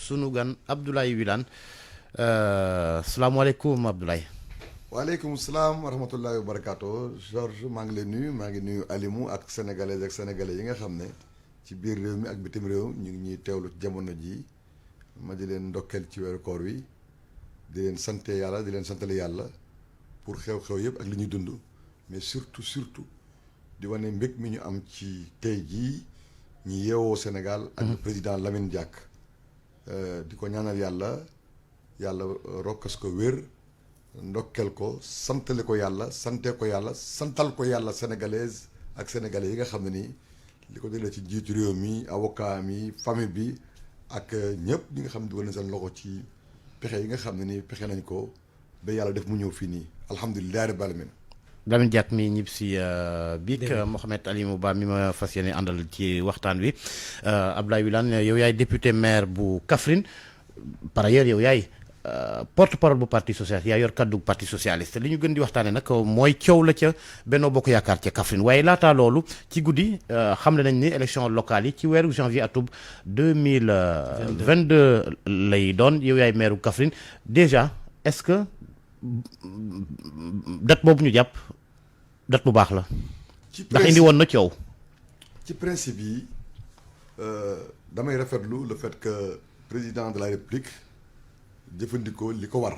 sunu gan Abdoulaye Wilane salaamaaleykum Abdoulaye. waaleykum salaam wa rahmatullahi wa barakaatu Georges maa ngi lay nuyu maa ngi nuyu Alimou ak sénégalais ak sénégalais yi nga xam ne ci biir réew mi ak bitim réew ñu ngi ñuy teewlu ci jamono ji ma di leen ndokkeel ci weeru koor wi di leen sante yàlla di leen santale yàlla pour xew-xew yëpp ak li ñuy dund mais surtout di wane mbég mi ñu am ci tey jii ñi yeewoo Sénégal ak le président Lamine Diack di ko ñaanal yàlla rokkas ko wér ndokkel ko santale ko yàlla sante ko yàlla santal ko yàlla sénégalaise ak sénégalais yi nga xam ne nii li ko dëlee ci jiitu réew mi avocat mi famille bi ak ñëpp ñi nga xam ne dugal nañ seen loxo ci pexe yi nga xam ne nii pexe nañ ko ba yàlla def mu ñëw fii nii alhamdulilah rabbil alamin. Lamine Diack mi ñib si biik Mohamed Alimou Ba mi ma fas yéene àndal ci waxtaan wi Abdoulaye Wilane yow yaay député maire bu Kaffrine par ailleurs yow yaay porte-parole bu parti socialiste yaa yor kaddu parti socialiste li ñu gën di waxtaane nag mooy coow la ca Benno Bokk Yaakaar ca Kaffrine waaye laataa loolu ci guddi xamle nañ ni élection locale yi ci weeru janvier atub 2022 lay doon yow yaay maire bu Kaffrine déjà est-ce que date boobu ñu jàpp date bu baax la ndax indi woon na coow ci principe yi damay rafetlu le fait que président de la République jëfandikoo li ko war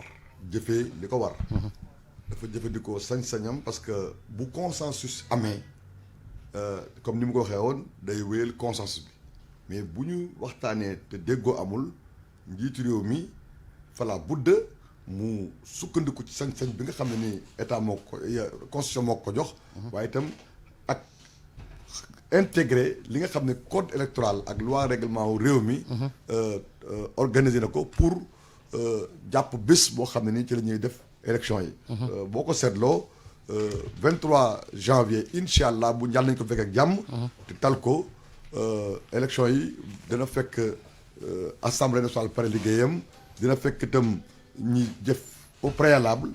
jëfee li ko war dafa jëfandikoo sañ-sañam parce que bu consensus amee comme ni mu ko waxee woon day wéyal consensus bi mais bu ñu waxtaanee te déggoo amul njiitu réew mi fala budda mu sukkandiku ci sañ-sañ bi nga xam ne ni état moo ko constitution moo ko jox waaye itam ak intégré li nga xam ne code électoral ak loi règlement wu réew mi organisé na ko pour jàpp bés boo xam ne nii ci la ñuy def élection yi boo ko seetloo 23 janvier incha allah bu njàll nañ ko fekk ak jàmm te tal ko élection yi dina fekk assemblée nationale pare liggéeyam dina fekk itam ñi jëf au préalable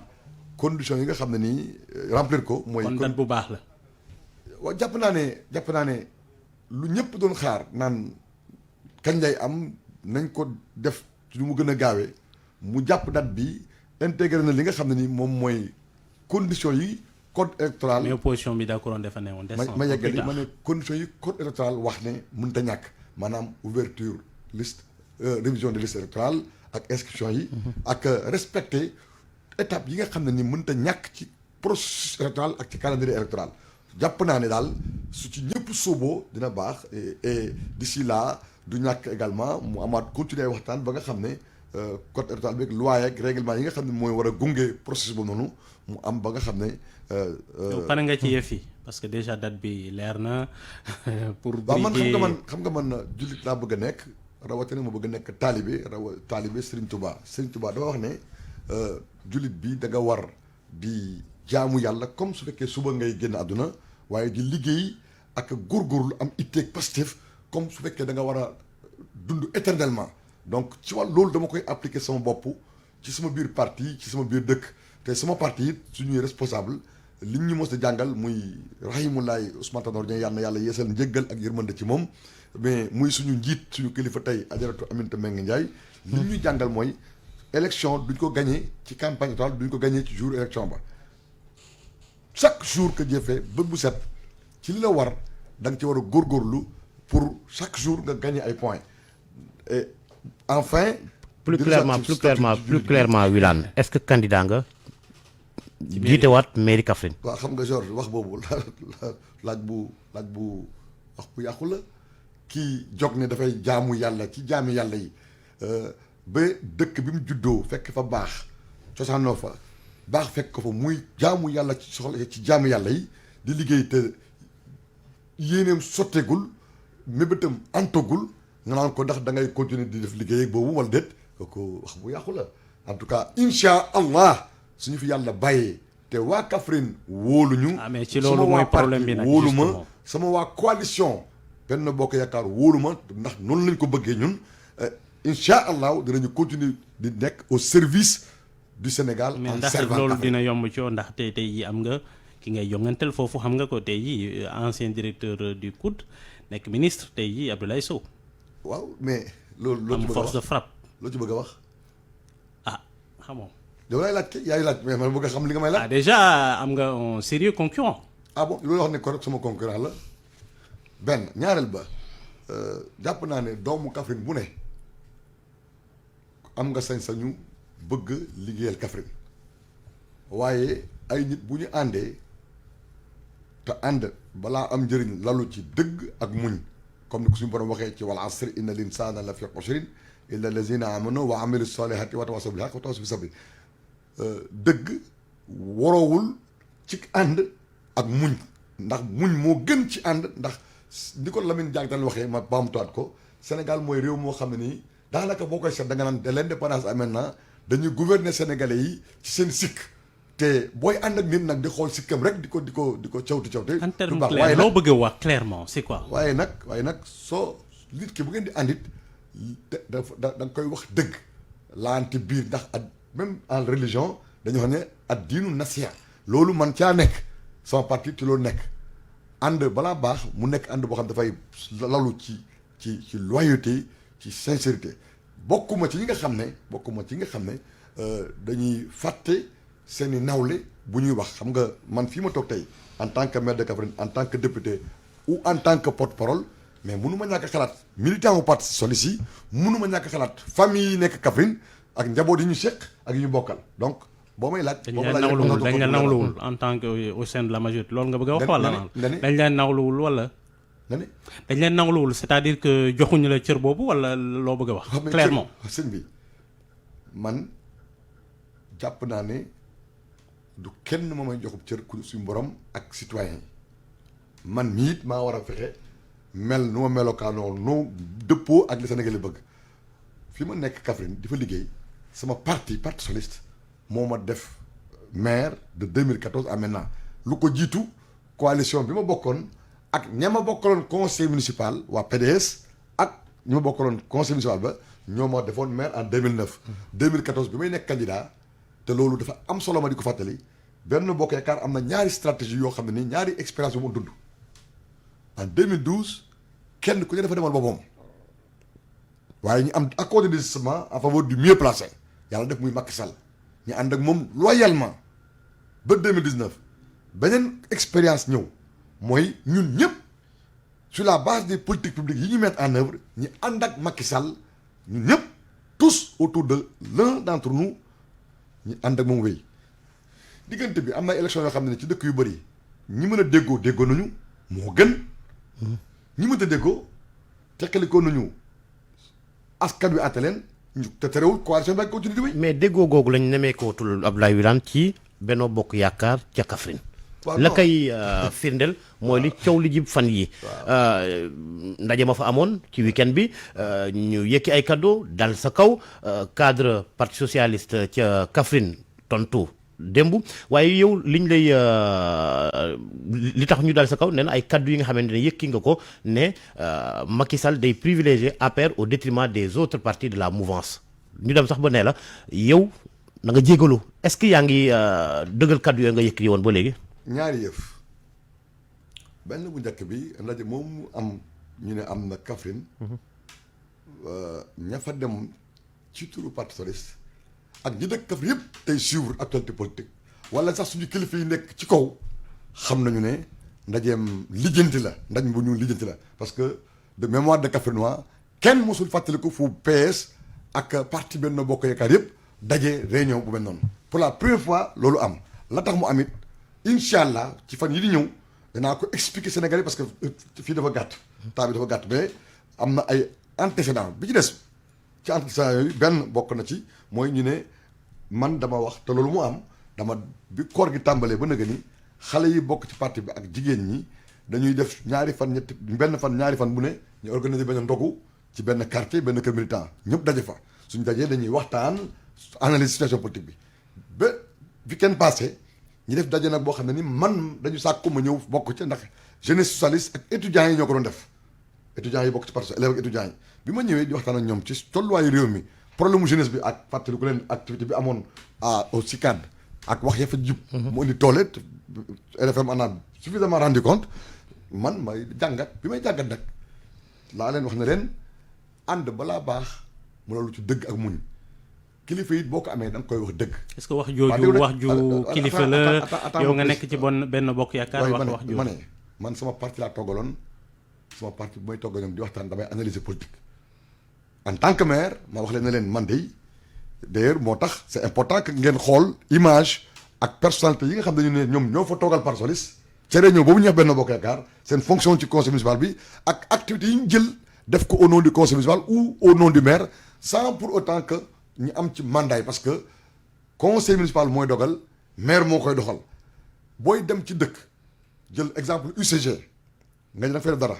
conditions yi nga xam ne nii remplir ko mooy kon date bu baax la waaw jàpp naa ne lu ñëpp doon xaar naan kañ lay am nañ ko def ci lu mu gën a gaawee mu jàpp date bi intégré na li nga xam ne ni moom mooy conditions yi code électoral. mais opposition bi d'accord dafa ne woon décembre. ma yeggali ma ne conditions yi code électoral wax ne mënut a ñàkk maanaam ouverture liste révision de liste électorale ak inscription yi. ak respecter étape yi nga xam ne ni mënut a ñàkk ci processus électoral ak ci calendrier électoral jàpp naa ne daal su ci ñëpp sóoboo dina baax et d'ici là du ñàkk également mu amaat continuer waxtaan ba nga xam ne. code électoral bi loi ak règlement yi nga xam ne mooy war a gunge processus boobu noonu mu am ba nga xam ne. pare nga ci yëf yi parce que déjà date bi leer na pour. waaw man xam nga man jullit laa bëgg a nekk rawatina ma bëgg a nekk taalibe Serigne Touba dafa wax ne jullit bi da nga war di jaamu yàlla comme su fekkee suba ngay génn àdduna waaye di liggéey ak góorgóorlu am itteeg positif comme su fekkee da nga war a dund éternellement. donc ci wàll loolu dama koy appliquer sama bopp ci sama biir parti ci sama biir dëkk te sama parti it suñuy responsable li ñu mos a jàngal muy rahimulaay Ousmane Tanor Dieng yàlla na yàlla yeesal njëggal ak yërmande ci moom mais muy suñu njiit suñu kilifa tey Ajaratu Aminata Mbengue Ndiaye li ñuy jàngal mooy élection duñ ko gagné ci campagne électorale duñ ko gagné ci jour élection ba chaque jour que jëfee bët bu set ci li la war da nga ci war a góorgóorlu pour chaque jour nga gagné ay points et enfin plus clairement Wilane est-ce que candidat nga jiitewaat mairie Kaffrine waaw xam nga Georges wax boobu laaj bu wax bu yàqu la kii jog ne dafay jaamu yàlla ci jaami yàlla yi ba dëkk bi mu juddoo fekk fa baax cosaanoo fa baax fekk ko fa muy jaamu yàlla ci soxla ci jaamu yàlla yi di liggéey te yéeneem sotteegul mébétam antogul nga naan ko ndax da ngay continuer di def liggéey boobu wala déet kooku wax bu yàqu la en tout cas incha allah suñu fi yàlla bàyyee te waa Kaffrine wóoluñu. mais ci loolu mooy problème bi nag wóolu ma sama waa coalition Benno Bokk Yaakaar wóolu ma ndax noonu lañ ko bëggee ñun incha allah dinañu continuer di nekk au service du Sénégal. mais ndax loolu dina yomb ci ndax tey jii am nga ki ngay jonganteel foofu xam nga ko tey jii ancien directeur du COUD nekk ministre tey jii Abdoulaye Sow. waaw mais loolu am force de frappe. loo ci bëgg a wax. ah xamoo. yow laay laaj yaay laaj mais man bëgg a xam li nga may laaj. ah déjà am nga un sérieux concurrent. ah bon loolu wax ne ko rek sama concurrent la benn ñaareel ba jàpp naa ne doomu Kaffrine bu ne am nga sañ-sañu bëgg liggéeyal Kaffrine waaye ay nit bu ñu àndee te ànd balaa am njëriñ lalu ci dëgg ak muñ comme ni ko suñu borom waxee ci wal asri inna l insana la fi xusrin illa allazina amanu wa amilu salihati wa tawasaw bil haqq wa tawasaw bis sabri dëgg waroowul ci ànd ak muñ ndax muñ moo gën ci ànd ndax ni ko Lamine Diack daan waxee ma baamtuwaat ko Sénégal mooy réew moo xam ne nii daanaka boo koy seet da nga naan de l'indépendance à maintenant dañuy gouverner sénégalais yi ci seen sikk te booy ànd ak nit nag di xool sikkam rek di ko cawti en terme clair loo bëgg a wax clairement c'est quoi. waaye nag soo nit ki bu ngeen di àndit da nga koy wax dëgg laante biir ndax at même en religion dañu xam ne at diinu nasiha loolu man caa nekk sama parti ci loolu nekk ànd balaa baax mu nekk ànd boo xam dafay lalu ci loyauté ci sincérité bokkuma ci ñi nga xam ne dañuy fàtte seeni nawle bu ñuy wax xam nga man fii ma toog tey en tant que maire de Kaffrine en tant que député ou en tant que porte-parole mais mënu ma ñàkk xalaat militant au parti socialiste yi mënu ma ñàkk xalaat famille yi nekk Kaffrine ak njaboot yi ñu seq ak yi ñu bokkal donc boo may laaj. dañ la nawluwul en tant que au sein de la majorité loolu nga bëgg a wax wala dañ leen nawluwul wala. dañ leen nawluwul c'est-à-dire que joxuñu la cër boobu wala loo bëgg a wax. clairement sëñ bi man jàpp naa ne du kenn moo may joxub cër ku suñu borom ak citoyen yi man mii it maa war a fexe mel nu ma melokaanoo noo dëppoo ak li Sénégal bëgg fi ma nekk Kaffrine di fa liggéey sama parti socialiste moo ma def maire de 2014 à maintenant lu ko jiitu coalition bi ma bokkoon ak ña ma bokkaloon conseil municipal waa PDS ak ñi ma bokkaloon conseil municipal ba ñoo ma defoon maire en 2009. 2014 bi may nekk candidat te loolu dafa am solo ma di ko fàttali benn bokk yaakaar am na ñaari stratégie yoo xam ne nii ñaari expérience yu mu dund en 2012 kenn ku ne dafa demal boppam waaye ñu am accord de désistement en faveur du mieux placé yàlla def muy Macky Sall ñu ànd ak moom loyalement ba 2019 beneen expérience ñëw mooy ñun ñëpp sur la base des politiques publiques yi ñu mettre en œuvre ñu ànd ak Macky Sall ñun ñëpp tous autour de l'un d'entre nous ñu ànd ak moom wéy diggante bi am na élection yoo xam ne ci dëkk yu bëri ñi mën a déggoo nañu moo gën ñi mën a déggoo tekkalikoo nañu askan wi àtte leen ñu te terewul coalition bi ak continue di wéy. mais déggoo googu lañ nemeekootul Abdoulaye Wilane ci Benno Bokk Yaakaar ca Kaffrine. la koy firndeel mooy li coow li jib fan yi ndaje ma fa amoon ci week-end bi ñu yëkki ay cadeau dal sa kaw cadre parti socialiste ca Kaffrine tontu démb waaye yow liñ lay li tax ñu dal sa kaw nee na ay kaddu yi nga xamante ne yëkki nga ko ne Macky Sall day privilégier APR au détriment des autres partis de la mouvance ñu dem sax ba ne la yow na nga jégalu est-ce que yaa ngi dëggal kaddu yooyu nga yëkki woon ba léegi. ñaari yëf benn bu njëkk bi ndaje moom am ñu ne am na Kaffrine ña fa dem ci turu parti socialiste ak ñi dëkk Kaffrine yëpp tey suivre actualité politique wala sax suñu kilifa yi nekk ci kaw xam nañu ne ndajeem lijjanti la ndaj bu ñu lijjanti la parce que de mémoire de Kaffrinois kenn mosul fàttaliku fu PS ak parti Benno Bokk Yaakaar yëpp daje réunion bu mel noonu pour la première fois loolu am la tax mu amit incha allah ci fan yi di ñëw danaa ko expliquer Sénégalais parce que fii dafa gàtt temps bi dafa gàtt mais am na ay antécédents bi ci des ci antécédents yooyu benn bokk na ci mooy ñu ne man dama wax te loolu mu am dama bi koor gi tàmbalee ba nëga ni xale yi bokk ci parti bi ak jigéen ñi dañuy def ñaari fan bu ne ñu organiser benn ndogu ci benn quartier benn kër militant ñëpp daje fa suñ dajee dañuy waxtaan analyse situation politique bi ba week-end passé ñu def daje nag boo xam ne ni man dañu sàkku ma ñëw bokk ci ndax jeunesse socialiste ak étudiants yi ñoo ko doon def étudiants yi bokk ci parti élèves ak étudiants yi bi ma ñëwee di waxtaan ak ñoom ci tolluwaayu réew mi problème mu jeunesse bi ak fàttali ko leen activité bi amoon au CICAD ak wax ya fa jub mu indi toole RFM en a suffisamment rendu compte man may jàngat bi may jàngat nag laa leen wax ne leen ànd balaa baax mu loolu ci dëgg ak muñ kilifa it boo ko amee da nga koy wax dëgg. est-ce que wax jooju wax ju kilifa la yow nga nekk ci benn bokk yaakaar wax jooju. ma ne man sama parti laa toggaloon sama parti bu may togg ñoom di waxtaan damay analyser politique en tant que maire ma wax leen ne leen man de d'ailleurs moo tax c'est important que ngeen xool image ak personnalité yi nga xam ne ne ñoom ñoo fa toogal Parti socialiste ca réunion boobu ñu wax benn bokk yaakaar seen fonction ci conseil municipal bi ak activités yi ñu jël def ko au nom du conseil municipal ou au nom du maire sans pour autant que ñu am ci mandat yi parce que conseil municipal mooy dogal maire moo koy doxal booy dem ci dëkk jël exemple UCG nga ñu fay dara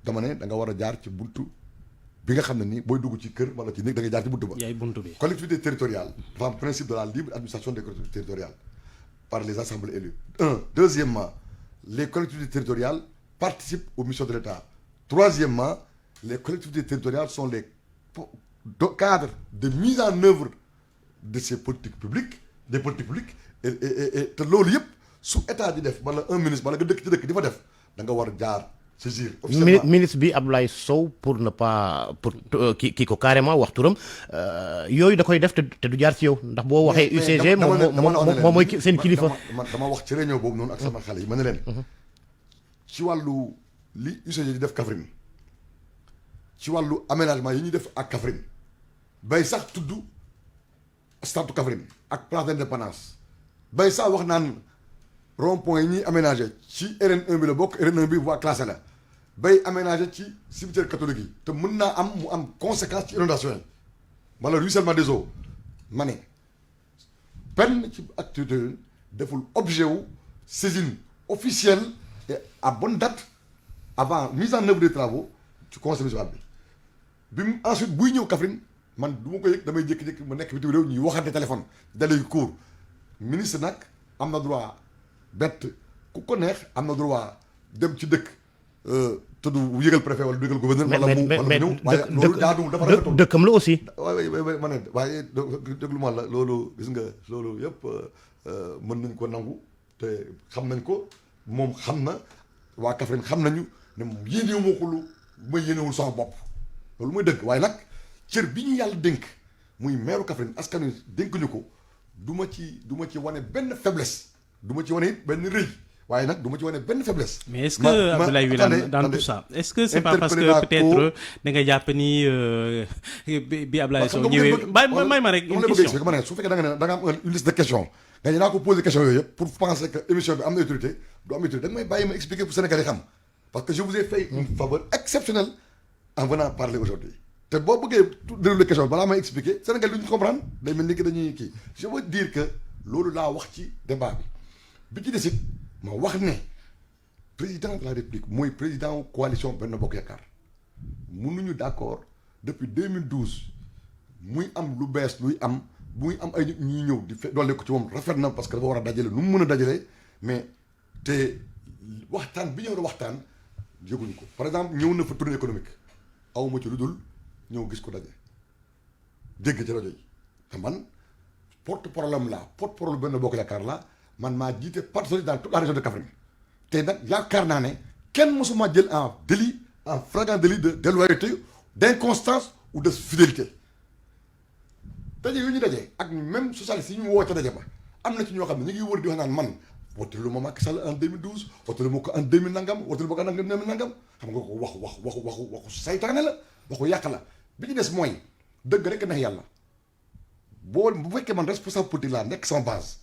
dama ne da nga war a jaar ci buntu bi nga xam ne nii booy dugg ci kër wala ci néeg da nga jaar ci buntu ba. yaay buntu bi. collectivité territoriale dafa am principe de la libre administration des collectivités territoriales par les assemblées élues. Deuxièmement, les collectivités territoriales participent aux missions de l'État. Troisièmement, les collectivités territoriales sont les cadres de mise en œuvre de ces politiques publiques, des politiques publiques et te loolu yëpp su état di def wala un ministre wala nga dëkk ci dëkk di fa def da nga war a jaar saisir officiellement ministre bi Abdoulaye Sow pour ne pas pour kii ko carrément wax turam yooyu da koy def te du jaar ci yow ndax boo waxee UCG moom mooy seen kilifa. dama wax ci réunion boobu noonu ak sama xale yi ma ne leen ci wàllu li UCG di def Kaffrine ci wàllu aménagement yi ñuy def ak Kaffrine bay sax tudd stade Kaffrine ak place d'indépendance bay sax wax naan rond-point yi ñuy aménagé ci RN1 bi la bokk RN1 bi voie classée la bay aménagé ci cimetière catholique yi te mën naa am mu am conséquence ci inondation yi wala ruissellement des eaux ma ne benn ci activité deful objet wu saisine officielle et à bonne date avant mise en œuvre des travaux ci conseil municipal bi mu ensuite buy ñëw Kaffrine man du ma ko yëg damay jékki-jékki ma nekk bitim réew ñuy waxante téléphone dalay cours ministre nag am na droit bett ku ko neex am na droit dem ci dëkk te du yëgal préfet wala du yëgal gouverneur wala mu ñëw waaye loolu jaaduwul dafa rafetul dëkkam la aussi waaye ma ne waaye déglu ma la loolu gis nga loolu yëpp mën nañ ko nangu te xam nañ ko moom xam na waa Kaffrine xam nañu ne yéenewu ma ko lu may yéenewul sama bopp loolu mooy dëgg waaye nag cër bi ñu yàlla dénk muy meeru Kaffrine askan wi dénk ñu ko du ma ci wane benn faiblesse du ma ci wane it benn rëy waaye nag du ma ci wane benn faiblesse. mais est-ce que Abdoulaye Wilane dans tout ça est-ce que c'est pas parce que peut-être da nga jàpp ni bi Abdoulaye Sow ñëwee may ma rek une question ma ne su fekkee da nga ne da nga am une liste de questions nga ne naa ko poser question yooyu yëpp pour penser que émission bi am na utilité du am utilité da nga may bàyyi ma expliquer pour Sénégal yi xam parce que je vous ai fait une faveur exceptionnelle en venant parler aujourd'hui te boo bëggee dérouler question balaa may expliquer Sénégal duñu comprendre day mel ni que dañuy kii je veux dire que loolu laa wax ci débat bi ci desit ma wax ne président de la République mooy président coalition Benno Bokk Yaakaar mënuñu d'accord depuis 2012 muy am lu bees luy am muy am ay nit ñuy ñëw di doole ko ci moom rafet na parce que dafa war a dajale nu mu mën a dajale mais te waxtaan bi ñëw na waxtaan yëguñu ko par exemple ñëw na fa tournée économique awma ci lu dul ñëw gis ko daje dégg ci rajo yi te man porte-parole la porte-parole Benno Bokk Yaakaar la man maa jiite parti socialiste dans toute la région de Kaffrine te nag yaakaar naa ne kenn mosuma jël en délit en flagrant délit de déloyauté d'inconstance ou de fidélité daje yu ñu daje ak même socialiste yi ñu woo ca daje ba am na ci ñoo xam ne ñu ngi wër di wax naan man wootelu ma Macky Sall en 2012 wootelu ma ko en 2000 nangam wootelu ma ko en 2000 nangam xam nga ko waxu saytaane la waxu yàq la bi ñu des mooy dëgg rek neex yàlla bu fekkee man responsable politique laa nekk sama base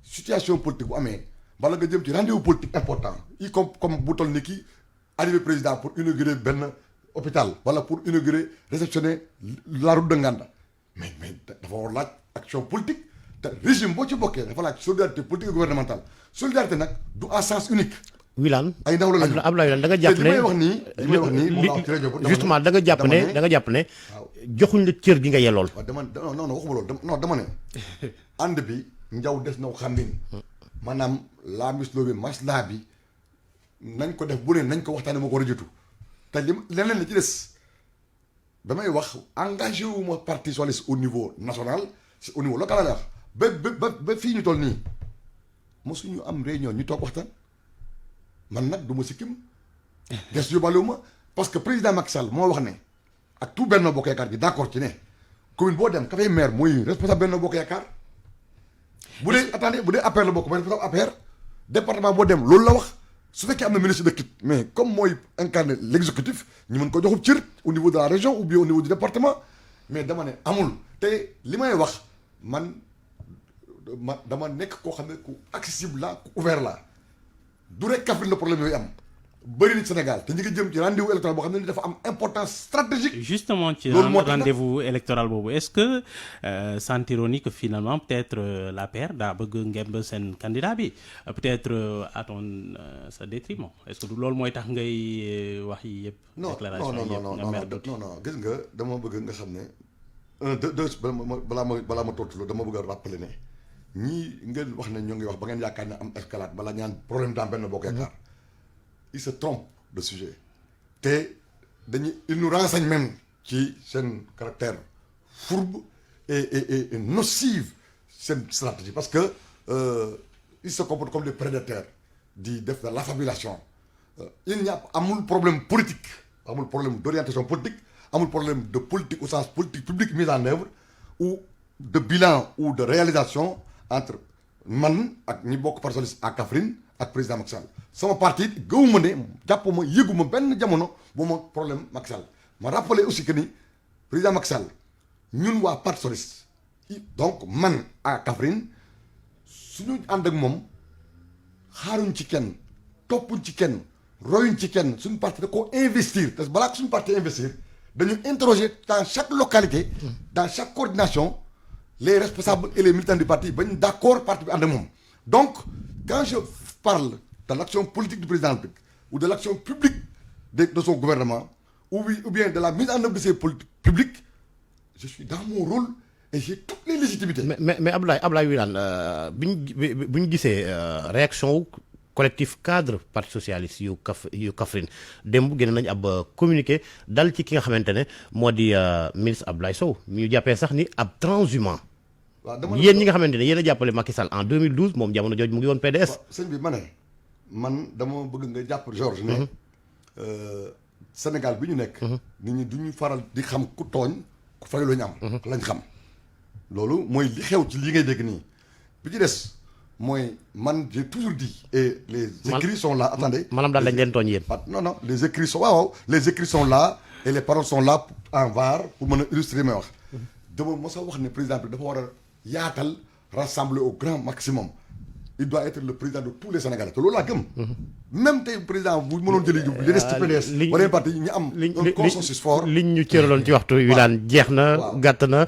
situation politique bu amee bala nga jëm ci rendez-vous politique important y comme bu toll ni kii arrivé président pour inaugurer benn hôpital wala pour inaugurer réceptionner la route de Nganda mais dafa war laaj action politique te régime boo ci bokkee dafa laaj solidarité politique et gouvernementale solidarité nag du à sens unique. Wilane ay ndaw la lañu Abdoulaye Wilane da nga jàpp ne li may wax nii moom la wax ci rajo justement da nga jàpp ne joxuñ la cër gi nga yellool. waaw non waxuma loolu dama ne ànd bi njaw des na xàmbin maanaam laa misloo bi maslaa bi nañ ko def bu ne nañ ko waxtaane moo ko war a jiitu te leneen la ci des damay wax engagé wu ma parti socialiste au niveau national au niveau local la wax ba fii ñu toll nii mosuñu am réunion ñu toog waxtaan man nag du ma sikkim des yóbbaale wu ma parce que président Macky Sall moo wax ne ak tout Benno Bokk Yaakaar gi d'accord ci ne commune boo dem ka fay maire mooy responsable Benno Bokk Yaakaar bu dee attendez bu dee APR la bokk mooy responsable APR département boo dem loolu la wax su fekkee am na ministre de quitte mais comme mooy incarner l'exécutif ñu mën ko joxub cër au niveau de la région ou bien au niveau du département mais dama ne amul te li may wax man dama nekk koo xam ne ku accessible la ku ouvert la du rek Kaffrine le problème yooyu am bëri na Sénégal te ñu ngi jëm ci rendez-vous électoral boo xam ne dafa am importance stratégique. Justement ci rendez-vous électoral boobu est-ce que sentirons ni que finalement peut-être l'APR daa bëgg ngemb seen candidat bi peut-être à ton sa détriment est-ce que du loolu mooy tax ngay wax yi yëpp. déclaration yi yëpp nga mer tuuti non gis nga dama bëgg nga xam ne deux balaa ma tontu loolu dama bëgg a rappeler ne ñii ngeen wax ne ñoo ngi wax ba ngeen yaakaar ne am escalade balaa ñaan problème dans Benno Bokk Yaakaar il se trompe de sujet te dañuy il nous renseigne même ci seen caractère fourbe et nocive seen stratégie parce que il se comporte comme des prédateurs di def de l'affabulation il n'y a amul problème politique amul problème d'orientation politique amul problème de politique au sens politique publique mise en œuvre ou de bilan ou de réalisation entre man ak ñi bokk Parti socialiste à Kaffrine ak président Macky Sall sama parti gëwuma ne jàppuma yëguma benn jamono bu ma problème Macky Sall ma rappeler aussi que ni président Macky Sall ñun waa Parti socialiste donc man à Kaffrine suñu ànd ak moom xaaruñ ci kenn toppuñ ci kenn royuñ ci kenn suñu parti da koo investir te balaa suñu parti investir dañu interroger dans chaque localité dans chaque coordination les responsables et les militants du parti bañ d'accord parti bi ànd ak moom donc quand je parle de l'action politique du président de la République ou de l'action publique de son gouvernement ou bien de la mise en œuvre de ses politiques publiques je suis dans mon rôle et j'ai toutes les légitimités. mais Abdoulaye Wilane bi ñu gisee réaction collectif cadre parti socialiste yu Kaffrine démb génne nañu ab communiqué dal ci ki nga xamante ne moo di ministre Abdoulaye Sow mi ñu jàppee sax ni ab transhumant. waaw yéen ñi nga xamante ne yéen a jàppale Macky Sall en 2012 moom jamono jooju mu ngi woon PDS. sëñ bi man dama bëgg nga jàpp Georges ne Sénégal bi ñu nekk. nit ñi du ñu faral di xam ku tooñ ku fay lu ñu am. lañ xam loolu mooy li xew ci li ngay dégg nii bi ci des. mooy man j'ai toujours dit et les écrits sont là attendez maanaam daal dañ leen tooñ yéen non les écrits sont waaw les écrits sont là et les paroles sont là en var pour mën a illustrer may wax dama mos a wax ne président bi dafa war a yaatal rassembler au grand maximum il doit être le président de tous les Sénégalais te loolu laa gëm même tey président bu mënoon jëli li des ci PDS wala parti ñu am un consensus fort liñ ñu cëraloon ci waxtu wi daan jeex na gàtt na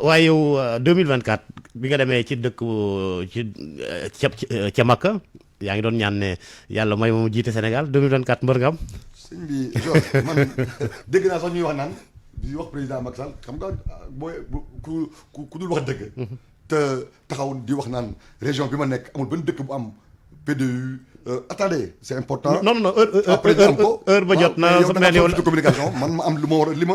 waaye yow 2024 bi nga demee ci dëkk ca Makka yaa ngi doon ñaan ne yàlla may ma mu jiite Sénégal 2024 mbër nga am. sëñ bi Georges man dégg naa sax ñuy wax naan di wax président Macky Sall xam nga booy ku dul wax dëgg. te taxaw di wax naan région bi ma nekk amul benn dëkk bu am PDU. attendez c'est important. non heure ba jot na. yow de communication man ma am lu ma war a li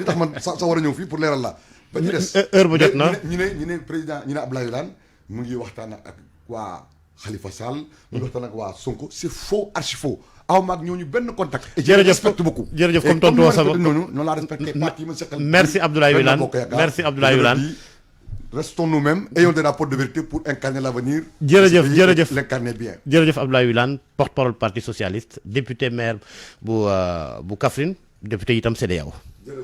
tax man sa war a ñëw fii pour leeral la. ba ci des heure ba jot na ñu ne président ñu ne Abdoulaye Wilane mu ngi waxtaan ak waa Khalifa Sall. mu ngi waxtaan ak waa Sonko c'est faux archi faux. aw maag ñooñu benn contact. jërëjëf respecte beaucoup. jërëjëf comme tontu woo sama noonu laa respecté parti yi ma seqal. merci Abdoulaye Wilane merci Abdoulaye Wilane. Restons nous-mêmes, ayons des rapports de vérité pour incarner l'avenir. jërëjëf l'incarner bien. jërëjëf Abdoulaye Wilane porte-parole parti socialiste député maire bu Kaffrine député itam CEDEAO.